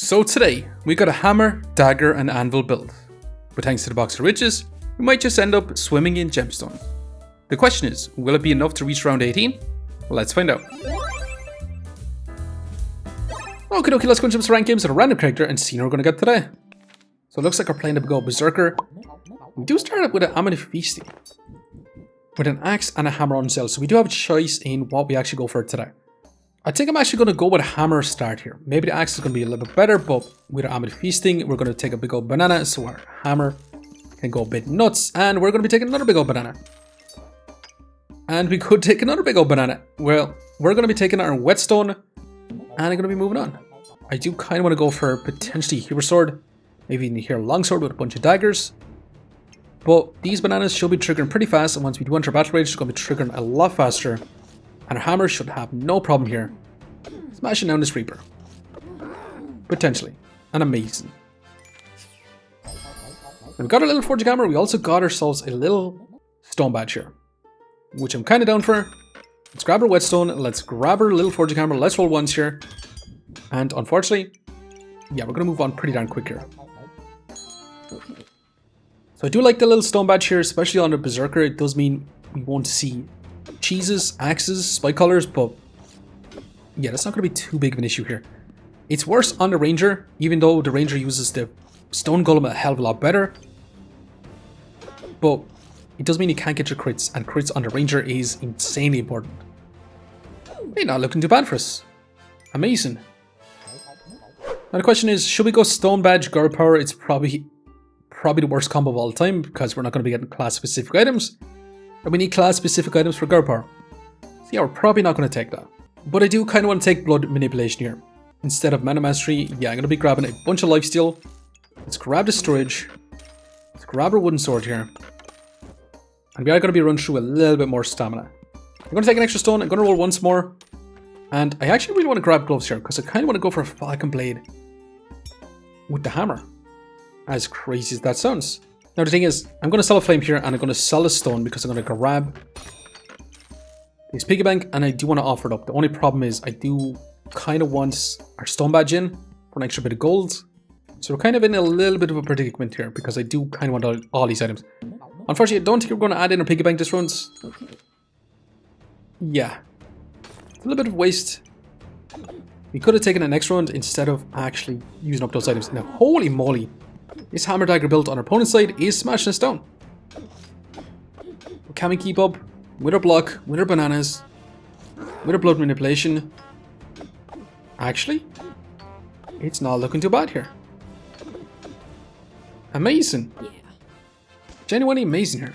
So today, we got a hammer, dagger and anvil build. But thanks to the box of riches, we might just end up swimming in gemstones. The question is, will it be enough to reach round 18? Well, let's find out. Okay, let's go into some rank games with a random character and see who we're going to get today. So it looks like we're playing a big old Berserker. We do start up with an Ammonite Feasting, with an axe and a hammer on sale, so we do have a choice in what we actually go for today. I think I'm actually going to go with a hammer start here. Maybe the axe is going to be a little bit better, but with our Ammonite Feasting, we're going to take a big old banana, so our hammer can go a bit nuts, and we're going to be taking another big old banana. And we could take another big old banana. Well, we're going to be taking our whetstone, and I'm going to be moving on. I do kind of want to go for potentially hero sword, maybe even here longsword with a bunch of daggers. But these bananas should be triggering pretty fast, and once we do enter battle rage, it's going to be triggering a lot faster. And our hammer should have no problem here smashing down this Reaper. Potentially. And amazing. We've got a little forging hammer, we also got ourselves a little stone badge here, which I'm kind of down for. Let's grab our whetstone, let's grab our little forging hammer, let's roll once here. And unfortunately, yeah, we're going to move on pretty darn quick here. So I do like the little stone badge here, especially on the Berserker. It does mean we won't see cheeses, axes, spike collars, but yeah, that's not going to be too big of an issue here. It's worse on the Ranger, even though the Ranger uses the stone golem a hell of a lot better. But it does mean you can't get your crits, and crits on the Ranger is insanely important. Hey, not looking too bad for us. Amazing. Now the question is, should we go stone badge, guard power? It's probably the worst combo of all time, because we're not going to be getting class specific items. And we need class specific items for guard power. So yeah, we're probably not going to take that. But I do kind of want to take blood manipulation here. Instead of mana mastery, yeah, I'm going to be grabbing a bunch of lifesteal. Let's grab the storage. Let's grab our wooden sword here. And we are going to be running through a little bit more stamina. I'm going to take an extra stone. I'm going to roll once more. And I actually really want to grab gloves here, because I kind of want to go for a falcon blade with the hammer. As crazy as that sounds. Now the thing is, I'm going to sell a flame here, and I'm going to sell a stone because I'm going to grab this piggy bank, and I do want to offer it up. The only problem is I do kind of want our stone badge in for an extra bit of gold. So we're kind of in a little bit of a predicament here, because I do kind of want all these items. Unfortunately, I don't think we're going to add in a piggy bank this round. Yeah. It's a little bit of waste. We could have taken the next round instead of actually using up those items. Now, holy moly. This hammer dagger build on our opponent's side is smashing us down. Can we keep up with our block, with our bananas, with our blood manipulation? Actually, it's not looking too bad here. Amazing. Yeah. Genuinely amazing here.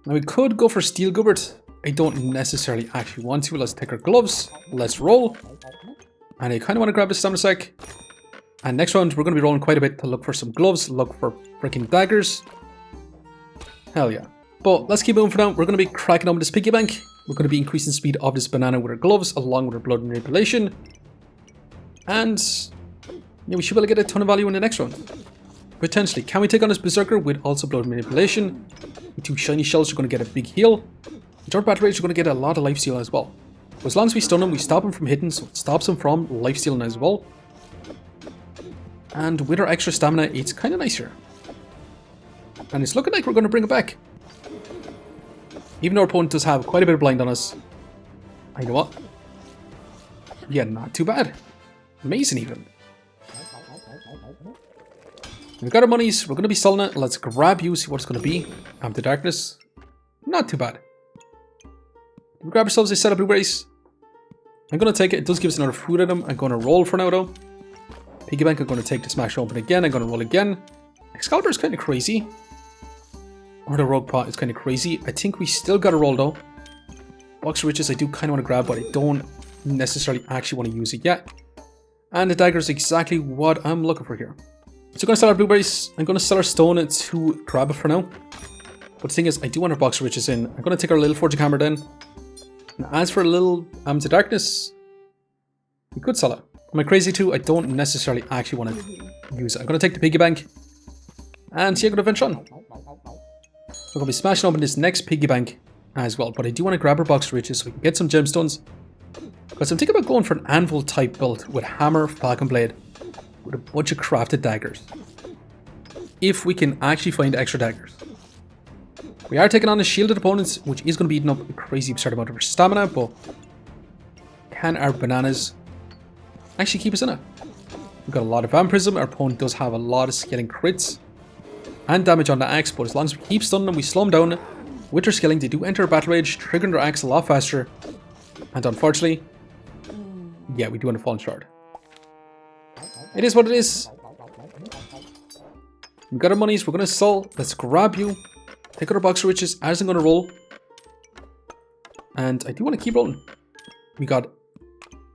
Now we could go for steel goblet. I don't necessarily actually want to. Let's take our gloves. Let's roll. And I kind of want to grab a stamina sack. And next round, we're going to be rolling quite a bit to look for some gloves, look for freaking daggers. Hell yeah. But let's keep moving for now. We're going to be cracking open this piggy bank. We're going to be increasing speed of this banana with our gloves, along with our blood manipulation. And yeah, we should be able to get a ton of value in the next round. Potentially. Can we take on this Berserker with also blood manipulation? With 2 shiny shells, we're going to get a big heal. With our battle rage, we're going to get a lot of lifesteal as well. But as long as we stun him, we stop him from hitting, so it stops him from lifestealing as well. And with our extra stamina, it's kind of nice here. And it's looking like we're going to bring it back. Even though our opponent does have quite a bit of blind on us. You know what? Yeah, not too bad. Amazing even. We've got our monies, we're going to be selling it. Let's grab you, see what it's going to be. The darkness. Not too bad. We grab ourselves a set of blueberries. I'm going to take it. It does give us another food item. I'm going to roll for now though. Piggy bank, I'm going to take the smash open again. I'm going to roll again. Excalibur is kind of crazy. Or the rogue pot is kind of crazy. I think we still got to roll though. Box of riches I do kind of want to grab, but I don't necessarily actually want to use it yet. And the dagger is exactly what I'm looking for here. So I'm going to sell our blueberries. I'm going to sell our stone to grab it for now. But the thing is, I do want our box of riches in. I'm going to take our little forging hammer then. And as for a little to darkness, we could sell it. Am I crazy too? I don't necessarily actually want to use it. I'm going to take the piggy bank. And see, I'm going to venture on. We're going to be smashing open this next piggy bank as well. But I do want to grab our box of riches so we can get some gemstones. Because I'm thinking about going for an Anvil type build with hammer, falcon blade, with a bunch of crafted daggers. If we can actually find extra daggers. We are taking on a shielded opponent, which is going to be eating up a crazy absurd amount of our stamina, but can our bananas actually keep us in it? We've got a lot of vampirism. Our opponent does have a lot of scaling crits and damage on the axe, but as long as we keep stunning them, we slow them down with their scaling, they do enter battle rage, triggering their axe a lot faster. And unfortunately, yeah, we do end up falling short. It is what it is. We've got our monies, we're going to sell. Let's grab you. Take out our box of riches as I'm going to roll. And I do want to keep rolling. We got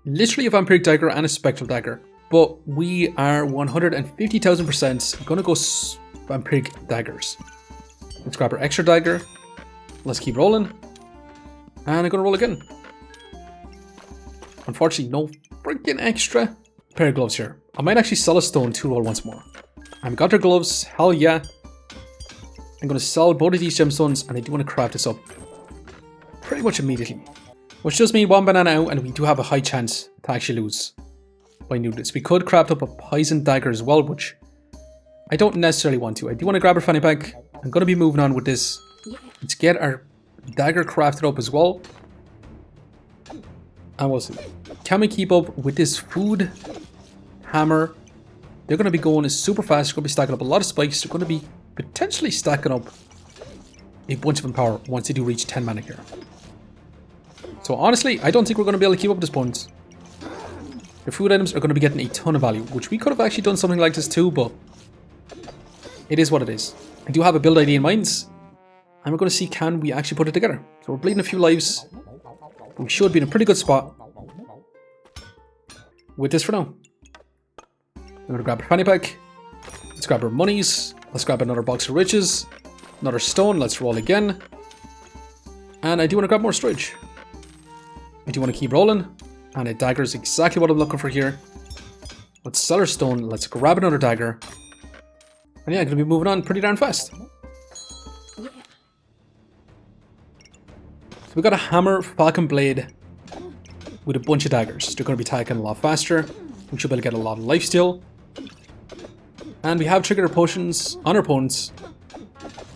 literally a vampiric dagger and a spectral dagger. But we are 150,000% going to go vampiric daggers. Let's grab our extra dagger. Let's keep rolling. And I'm going to roll again. Unfortunately, no freaking extra pair of gloves here. I might actually sell a stone to roll once more. And we got our gloves. Hell yeah. I'm going to sell both of these gemstones, and I do want to craft this up pretty much immediately. Which does mean one banana out, and we do have a high chance to actually lose by new this. We could craft up a poison dagger as well, which I don't necessarily want to. I do want to grab our fanny pack. I'm going to be moving on with this. Let's get our dagger crafted up as well. And we'll see. Can we keep up with this food hammer? They're going to be going super fast. They're going to be stacking up a lot of spikes. They're going to be potentially stacking up a bunch of power once they do reach 10 mana here. So honestly, I don't think we're going to be able to keep up with this point. The food items are going to be getting a ton of value, which we could have actually done something like this too, but it is what it is. I do have a build idea in mind, and we're going to see can we actually put it together. So we're bleeding a few lives. We should be in a pretty good spot with this for now. I'm going to grab our fanny pack. Let's grab our monies. Let's grab another box of riches. Another stone. Let's roll again. And I do want to grab more storage. I do want to keep rolling. And a dagger is exactly what I'm looking for here. Let's sell our stone. Let's grab another dagger. And yeah, I'm going to be moving on pretty darn fast. So we got a hammer, falcon blade with a bunch of daggers. They're going to be attacking a lot faster. We should be able to get a lot of lifesteal. And we have triggered our potions on our opponents,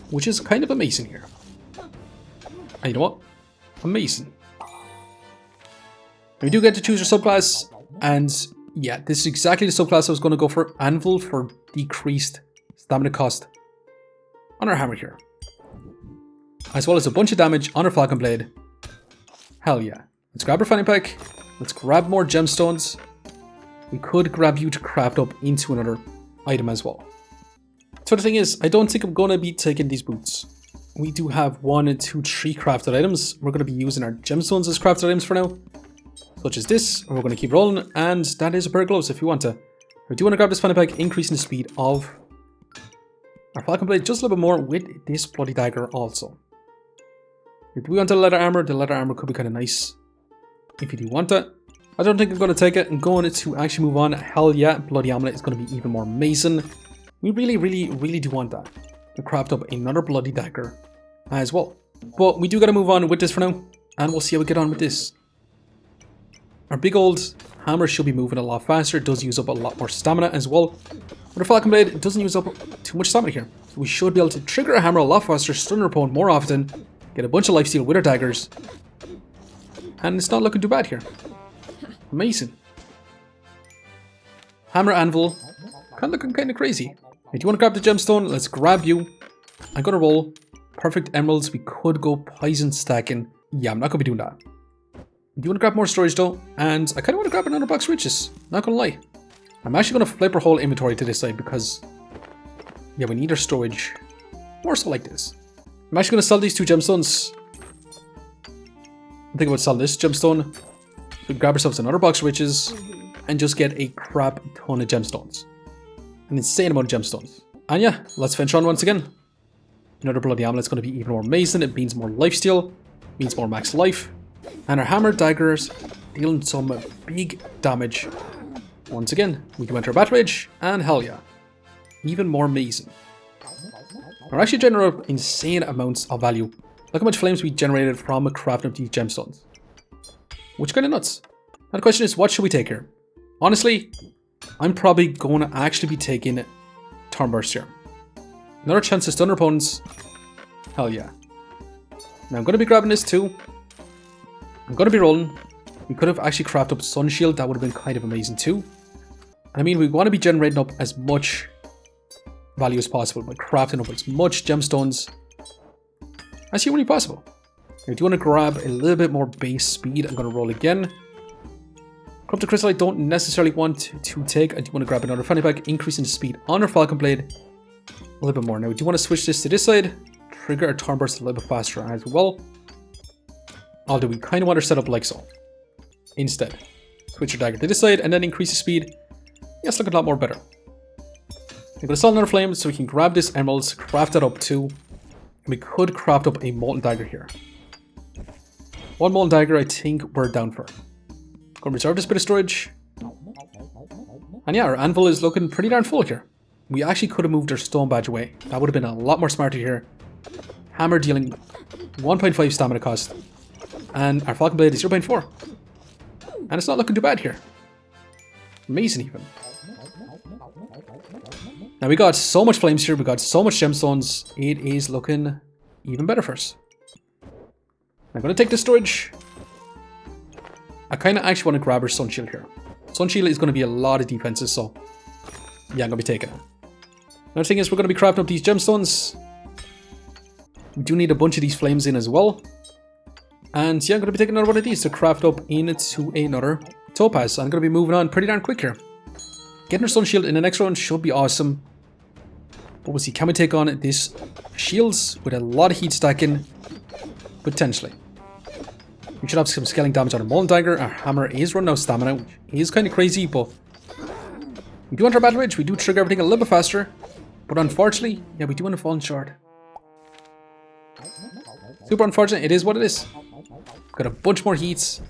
which is kind of amazing here. And you know what? Amazing. We do get to choose our subclass, and yeah, this is exactly the subclass I was going to go for. Anvil for decreased stamina cost on our hammer here. As well as a bunch of damage on our falcon blade. Hell yeah. Let's grab our fanny pack. Let's grab more gemstones. We could grab you to craft up into another item as well. So the thing is, I don't think I'm going to be taking these boots. We do have 1, 2, 3 crafted items. We're going to be using our gemstones as crafted items for now. Such as this. And we're going to keep rolling. And that is a pair of gloves if you want to. I do want to grab this fanny pack, increasing the speed of our falcon blade just a little bit more with this bloody dagger also. If we want the leather armor could be kind of nice. If you do want it. I don't think I'm going to take it. I'm going to actually move on. Hell yeah, bloody amulet is going to be even more amazing. We really do want that. To craft up another bloody dagger as well. But we do got to move on with this for now. And we'll see how we get on with this. Our big old hammer should be moving a lot faster. It does use up a lot more stamina as well. With our falcon blade, it doesn't use up too much stamina here. So we should be able to trigger a hammer a lot faster, stun our opponent more often, get a bunch of lifesteal with our daggers. And it's not looking too bad here. Amazing. Hammer anvil. Kind of looking kind of crazy. If you want to grab the gemstone, let's grab you. I'm going to roll. Perfect emeralds. We could go poison stacking. Yeah, I'm not going to be doing that. Do you want to grab more storage though? And I kind of want to grab another box of riches. Not going to lie. I'm actually going to flip our whole inventory to this side because, yeah, we need our storage more so like this. I'm actually going to sell these 2 gemstones. I'm thinking about selling this gemstone. We grab ourselves another box of riches and just get a crap ton of gemstones. An insane amount of gemstones. And yeah, let's venture on once again. Another bloody amulet is going to be even more amazing. It means more lifesteal, means more max life. And our hammer daggers dealing some big damage. Once again, we can enter battle rage, and hell yeah. Even more amazing. We're actually generating insane amounts of value. Look how much flames we generated from crafting up these gemstones. which kind of nuts. Now the question is, what should we take here? Honestly, I'm probably going to actually be taking Thornburst here. Another chance to stun our opponents. Hell yeah. Now I'm going to be grabbing this too. I'm going to be rolling. We could have actually crafted up Sun Shield. That would have been kind of amazing too. I mean, we want to be generating up as much value as possible by crafting up as much gemstones as humanly possible. Now, do you want to grab a little bit more base speed? I'm going to roll again. Corrupted Crystal I don't necessarily want to take. I do want to grab another Fanny Pack, increasing the speed on our Falcon Blade a little bit more. Now, do you want to switch this to this side? Trigger our Thornburst a little bit faster as well. Although we kind of want to set up like so. Instead, switch your dagger to this side and then increase the speed. Yes, look a lot more better. I'm going to sell another flame so we can grab this emeralds, craft that up too. And we could craft up a molten dagger here. One molten dagger I think we're down for. Going to reserve this bit of storage. And yeah, our anvil is looking pretty darn full here. We actually could have moved our stone badge away. That would have been a lot more smarter here. Hammer dealing 1.5 stamina cost. And our Falcon Blade is 0.4. And it's not looking too bad here. Amazing even. Now we got so much flames here, we got so much gemstones, it is looking even better for us. I'm going to take the storage. I kind of actually want to grab our Sun Shield here. Sun Shield is going to be a lot of defenses, so yeah, I'm going to be taking it. Another thing is we're going to be crafting up these gemstones. We do need a bunch of these flames in as well. And yeah, I'm going to be taking another one of these to craft up into another topaz. So I'm going to be moving on pretty darn quick here. Getting our Sun Shield in the next round should be awesome. But we'll see, can we take on this shields with a lot of heat stacking? Potentially. We should have some scaling damage on our Molten Dagger. Our hammer is running out of stamina, which is kind of crazy, but we do want our Battle Rage. We do trigger everything a little bit faster. But unfortunately, yeah, we do want to fall short. Super unfortunate, it is what it is. Got a bunch more heats.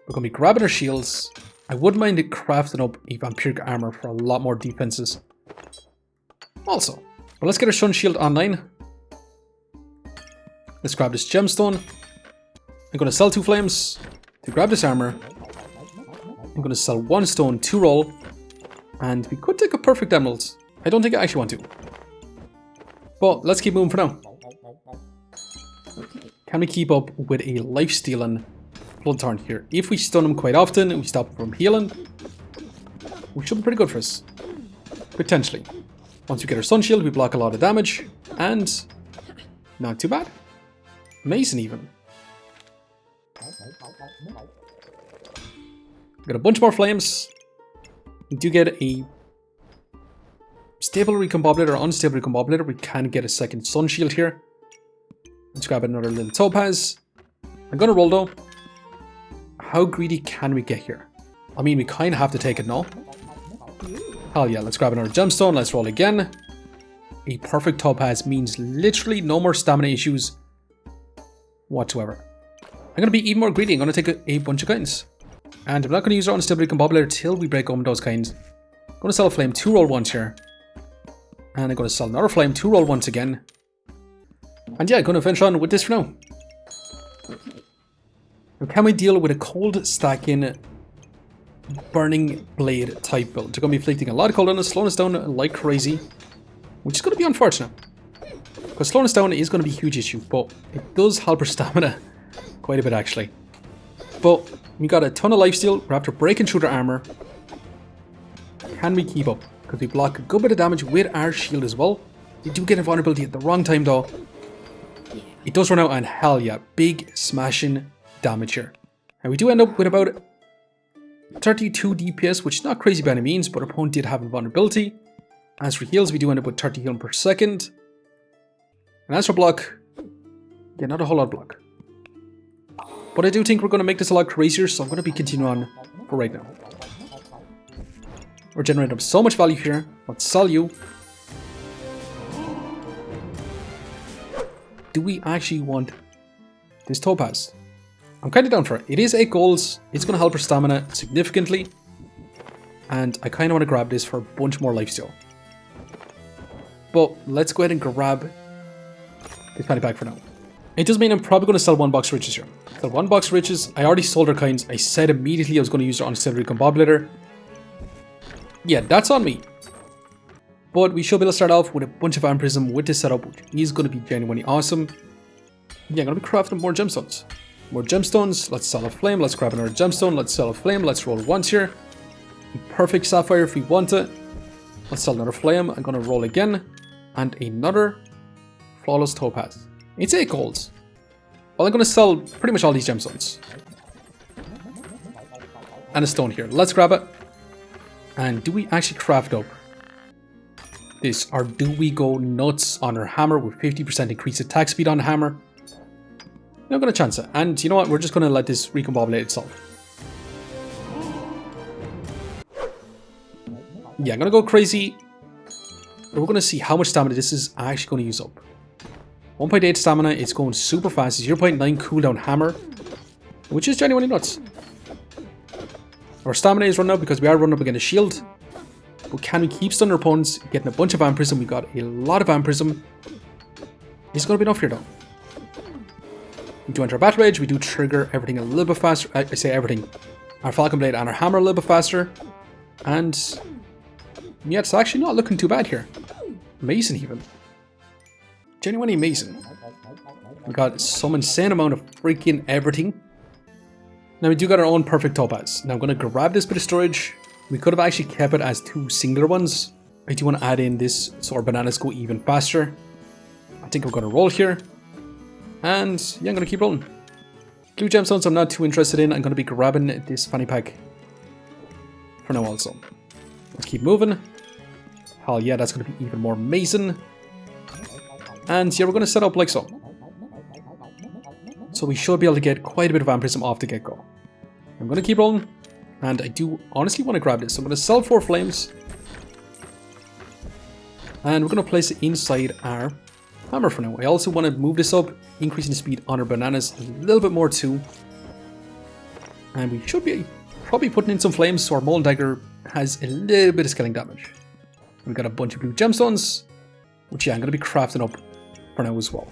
We're going to be grabbing our shields. I wouldn't mind it crafting up a vampiric armor for a lot more defenses. Also, but let's get our Sun Shield online. Let's grab this gemstone. I'm going to sell 2 flames to grab this armor. I'm going to sell 1 stone to roll. And we could take a perfect emerald. I don't think I actually want to. But let's keep moving for now. Can we keep up with a life-stealing Bloodthorn here? If we stun him quite often and we stop him from healing, we should be pretty good for us. Potentially. Once we get our Sun Shield, we block a lot of damage. And not too bad. Amazing even. Got a bunch more flames. We do get a stable recombobulator or unstable recombobulator. We can get a second Sun Shield here. Let's grab another little topaz. I'm gonna roll though. How greedy can we get here? I mean, we kind of have to take it now. Hell yeah, let's grab another gemstone. Let's roll again. A perfect topaz means literally no more stamina issues whatsoever. I'm going to be even more greedy. I'm going to take a bunch of kinds. And I'm not going to use our unstable recombobulator till we break open those kinds. I'm going to sell a flame 2 roll once here. And I'm going to sell another flame 2 roll once again. And yeah, I'm going to finish on with this for now. Now, can we deal with a cold stacking burning blade type build? They're going to be inflicting a lot of cold on us, slowing us down like crazy. Which is going to be unfortunate. Because slowing us down is going to be a huge issue. But it does help our stamina quite a bit actually. But we got a ton of lifesteal. We're after breaking through their armor. Can we keep up? Because we block a good bit of damage with our shield as well. We do get invulnerability at the wrong time though. It does run out and hell yeah, big smashing damage here. And we do end up with about 32 DPS, which is not crazy by any means, but our opponent did have invulnerability. As for heals, we do end up with 30 healing per second. And as for block, yeah, not a whole lot of block. But I do think we're going to make this a lot crazier, so I'm going to be continuing on for right now. We're generating up so much value here. Let's sell you. Do we actually want this topaz? I'm kind of down for it. It is 8 golds. It's going to help our stamina significantly. And I kind of want to grab this for a bunch more lifesteal. But let's go ahead and grab this penny bag for now. It does mean I'm probably going to sell 1 box of riches here. Got 1 box of riches. I already sold our kinds. I said immediately I was going to use our unnecessary recombobulator. Yeah, that's on me. But we should be able to start off with a bunch of vampirism with this setup, which is going to be genuinely awesome. Yeah, I'm going to be crafting more gemstones. More gemstones. Let's sell a flame. Let's grab another gemstone. Let's sell a flame. Let's roll once here. Perfect sapphire if we want it. Let's sell another flame. I'm going to roll again. And another flawless topaz. It's 8 golds. Well, I'm going to sell pretty much all these gemstones. And a stone here. Let's grab it. And do we actually craft up this? Or do we go nuts on our hammer with 50% increased attack speed on the hammer? I'm going to chance it. And you know what? We're just going to let this recombobulate itself. Yeah, I'm going to go crazy. We're going to see how much stamina this is actually going to use up. 1.8 stamina, it's going super fast. 0.9 cooldown hammer, which is genuinely nuts. Our stamina is running out because we are running up against a shield. But can we keep stunning our opponents, getting a bunch of vampirism? We got a lot of vampirism. It's going to be enough here though. We do enter our battle rage, we do trigger everything a little bit faster. I say everything. Our falcon blade and our hammer a little bit faster. And yeah, it's actually not looking too bad here. Amazing even. Genuinely amazing. We got some insane amount of freaking everything. Now we do got our own perfect topaz. Now I'm going to grab this bit of storage. We could have actually kept it as 2 singular ones. I do want to add in this so our bananas go even faster. I think I'm going to roll here. And yeah, I'm going to keep rolling. Blue gemstones I'm not too interested in. I'm going to be grabbing this fanny pack for now also. Let's keep moving. Hell yeah, that's going to be even more amazing. And yeah, we're going to set up like so. So we should be able to get quite a bit of vampirism off the get-go. I'm going to keep rolling. And I do honestly want to grab this. So I'm going to sell 4 flames. And we're going to place it inside our hammer for now. I also want to move this up, increasing the speed on our bananas a little bit more too. And we should be probably putting in some flames so our Molten Dagger has a little bit of scaling damage. We've got a bunch of blue gemstones, which yeah, I'm going to be crafting up for now as well.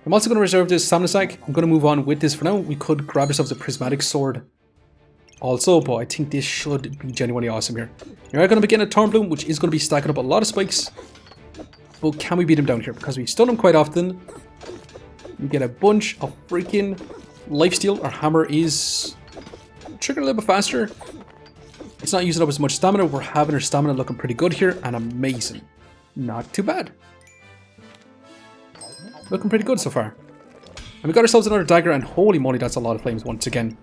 I'm also going to reserve this stamina sack. I'm going to move on with this for now. We could grab ourselves a prismatic sword also, but I think this should be genuinely awesome here. We are going to begin a Thornbloom, which is going to be stacking up a lot of spikes. But can we beat him down here? Because we stun him quite often. We get a bunch of freaking lifesteal. Our hammer is triggering a little bit faster. It's not using up as much stamina. We're having our stamina looking pretty good here and amazing. Not too bad. Looking pretty good so far. And we got ourselves another dagger and holy moly, that's a lot of flames once again.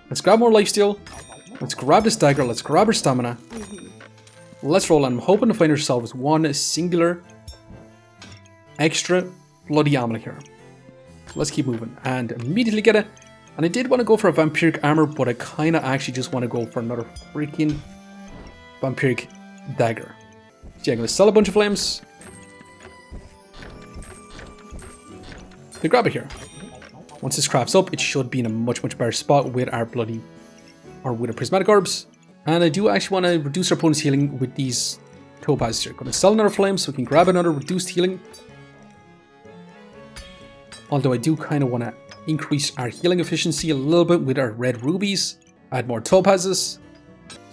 Let's grab more lifesteal. Let's grab this dagger. Let's grab our stamina. Let's roll. I'm hoping to find ourselves one singular extra bloody amulet here. Let's keep moving and immediately get it. And I did want to go for a vampiric armor, but I kind of actually just want to go for another freaking vampiric dagger. So yeah, I'm going to sell a bunch of flames. To grab it here. Once this crafts up, it should be in a much better spot with our bloody, or with our prismatic orbs. And I do actually want to reduce our opponent's healing with these topazes here. Going to sell another flame so we can grab another reduced healing. Although I do kind of want to increase our healing efficiency a little bit with our red rubies. Add more topazes.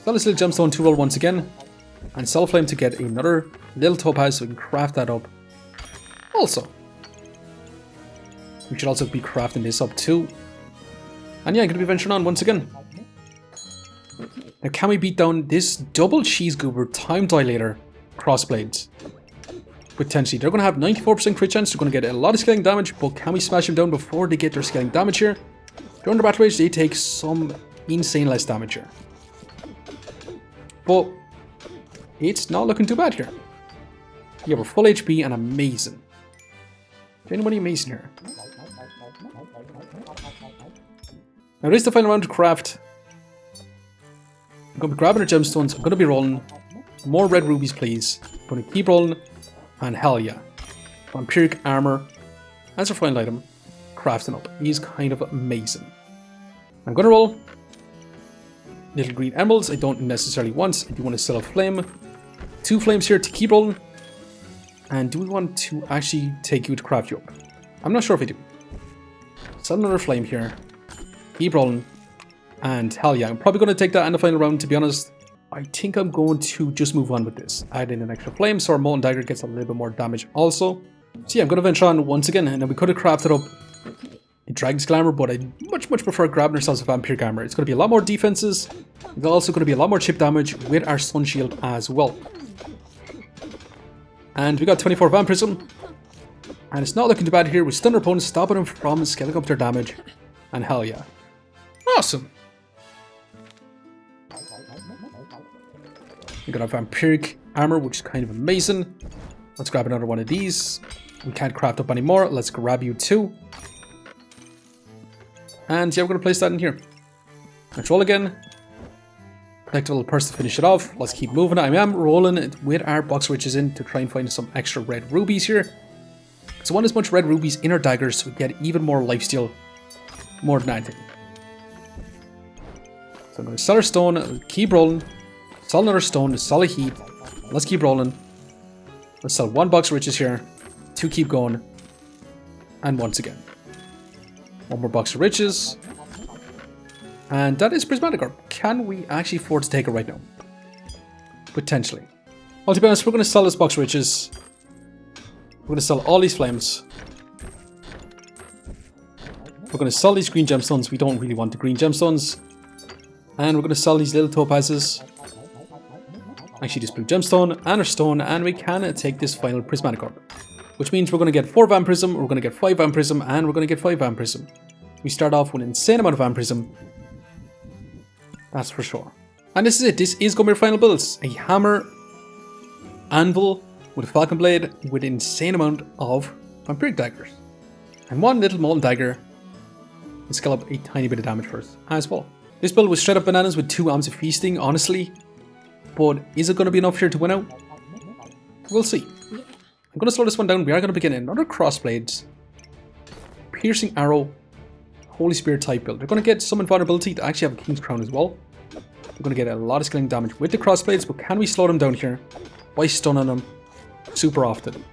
Sell this little gemstone to roll once again. And sell a flame to get another little topaz so we can craft that up. Also, we should also be crafting this up too. And yeah, I'm going to be venturing on once again. Now, can we beat down this double cheese goober time dilator crossblades? Potentially. They're going to have 94% crit chance. They're going to get a lot of scaling damage, but can we smash them down before they get their scaling damage here? During the battle rage, they take some insane less damage here. But it's not looking too bad here. Yeah, we're full HP and amazing. Genuinely amazing here. Now, this is the final round to craft. I'm going to be grabbing our gemstones. I'm going to be rolling. More red rubies, please. I'm going to keep rolling. And hell yeah. Vampiric armor as our final item. Crafting up. He's kind of amazing. I'm going to roll. Little green emeralds. I don't necessarily want. I do want to sell a flame. 2 flames here to keep rolling. And do we want to actually take you to craft you up? I'm not sure if I do. Sell another flame here. Keep rolling. And hell yeah, I'm probably going to take that in the final round, to be honest. I think I'm going to just move on with this. Add in an extra flame so our Molten Dagger gets a little bit more damage also. So yeah, I'm going to venture on once again, and then we could have crafted up a Dragon's Glamour, but I much prefer grabbing ourselves a Vampiric Armor. It's going to be a lot more defenses. It's also going to be a lot more chip damage with our Sun Shield as well. And we got 24 Vampirism. And it's not looking too bad here. We stun our opponents, stopping them from scaling up their damage. And hell yeah. Awesome. We got our Vampiric Armor, which is kind of amazing. Let's grab another one of these. We can't craft up anymore. Let's grab you too. And yeah, we're going to place that in here. Let's roll again. Collect a little purse to finish it off. Let's keep moving. I am rolling with our box riches in to try and find some extra red rubies here. So we want as much red rubies in our daggers so we get even more lifesteal more than anything. So I'm going to sell our stone, keep rolling. Sell another stone, sell a heap. Let's keep rolling. Let's sell one box riches here. Two keep going. And once again. One more box of riches. And that is Prismatic Orb. Can we actually afford to take it right now? Potentially. Well, to be honest, we're going to sell this box of riches. We're going to sell all these flames. We're going to sell these green gemstones. We don't really want the green gemstones. And we're going to sell these little topazes. Actually, this blue gemstone and our stone. And we can take this final Prismatic Orb. Which means we're going to get 4 Vampirism, we're going to get 5 Vampirism, and we're going to get 5 Vampirism. We start off with an insane amount of Vampirism. That's for sure. And this is it. This is going to be our final builds. A hammer, anvil with a falcon blade with an insane amount of Vampiric daggers. And one little Molten Dagger to scale up a tiny bit of damage for us as well. This build was straight up bananas with 2 Arms of Feasting, honestly. But is it going to be enough here to win out? We'll see. I'm going to slow this one down. We are going to begin another Crossblades, Piercing Arrow, Holy Spear type build. They're going to get some invulnerability to actually have a King's Crown as well. We're going to get a lot of scaling damage with the Crossblades, but can we slow them down here by stunning them super often?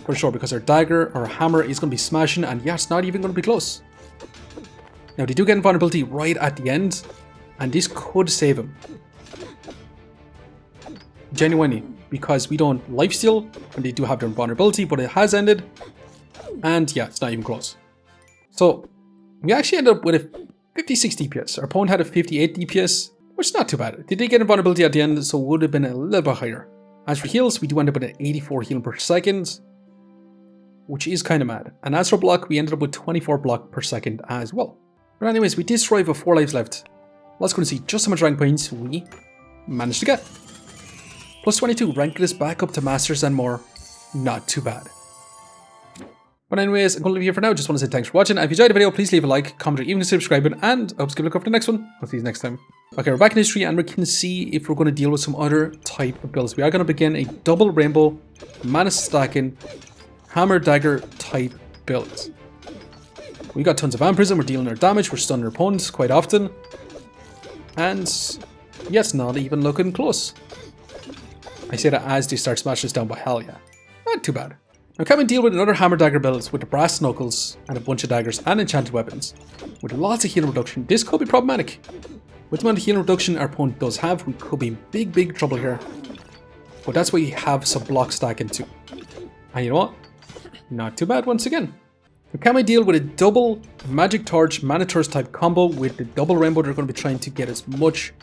For sure, because our dagger, our hammer is going to be smashing, and yeah, it's not even going to be close. Now, they do get invulnerability right at the end, and this could save him. Genuinely, because we don't lifesteal, and they do have their invulnerability, but it has ended, and yeah, it's not even close. So, we actually ended up with a 56 DPS. Our opponent had a 58 DPS, which is not too bad. They did get invulnerability at the end, so it would have been a little bit higher. As for heals, we do end up with an 84 healing per second, which is kind of mad. And as for block, we ended up with 24 block per second as well. But anyways, we did survive with 4 lives left. Let's go and see just how much rank points we managed to get. Plus 22, ranking us back up to Masters and more. Not too bad. But anyways, I'm going to leave you here for now. Just want to say thanks for watching. And if you enjoyed the video, please leave a like, comment, or even subscribe. And I hope to give a look up for the next one. I'll see you next time. Okay, we're back in history and we can see if we're going to deal with some other type of builds. We are going to begin a double rainbow, mana stacking, hammer dagger type build. We got tons of vampirism, we're dealing our damage, we're stunning our opponents quite often. And yeah, it's not even looking close. I say that as they start smashing us down, but hell yeah. Not too bad. Now can we deal with another hammer dagger build with the brass knuckles and a bunch of daggers and enchanted weapons with lots of healing reduction? This could be problematic. With the amount of healing reduction our opponent does have, we could be in big trouble here. But that's why you have some block stacking too. And you know what? Not too bad once again. Now can we deal with a double magic torch mana thirst type combo with the double rainbow? They're going to be trying to get as much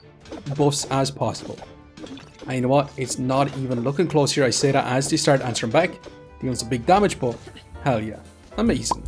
buffs as possible. And you know what? It's not even looking close here. I say that as they start answering back. Dealing some big damage, but hell yeah. Amazing.